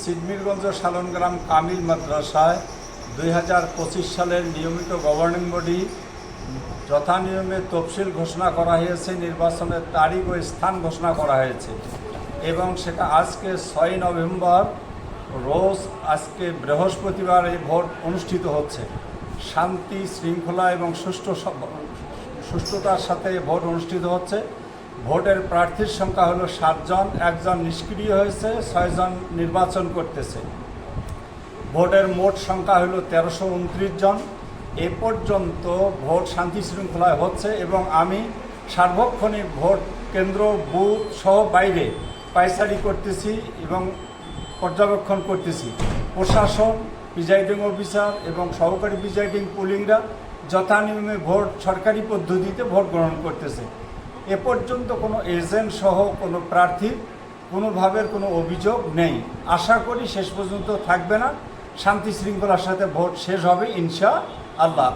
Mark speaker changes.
Speaker 1: সিডমিরগঞ্জ শালনগ্রাম কামিল মাদ্রাসায় 2025 সালের নিয়মিত গভর্নিং বডি যথানিয়মে তফসিল ঘোষণা করা হয়েছে, নির্বাচনের তারিখ ও স্থান ঘোষণা করা হয়েছে এবং সেটা আজকে 6 নভেম্বর রোজ আজকে বৃহস্পতিবার এই ভোট অনুষ্ঠিত হচ্ছে। শান্তি শৃঙ্খলা এবং সুষ্ঠুতার সাথে ভোট অনুষ্ঠিত হচ্ছে। ভোটের প্রার্থীর সংখ্যা হলো 7 জন, একজন নিষ্ক্রিয় হয়েছে, 6 জন নির্বাচন করতেছে। ভোটের মোট সংখ্যা হলো 1329 জন। এ পর্যন্ত ভোট শান্তি শৃঙ্খলায় হচ্ছে এবং আমি সার্বক্ষণিক ভোট কেন্দ্র বুথ সহ বাইরে পায়চারি করতেছি এবং পর্যবেক্ষণ করতেছি। প্রশাসন, প্রিজাইডিং অফিসার এবং সহকারী প্রিজাইডিং পুলিংরা যথানিয়মে ভোট সরকারি পদ্ধতিতে ভোট গ্রহণ করতেছে। এ পর্যন্ত কোনো এজেন্ট সহ কোনো প্রার্থীর কোনোভাবের কোনো অভিযোগ নেই। আশা করি শেষ পর্যন্ত থাকবে না, শান্তি শৃঙ্খলার সাথে ভোট শেষ হবে ইনশাআল্লাহ।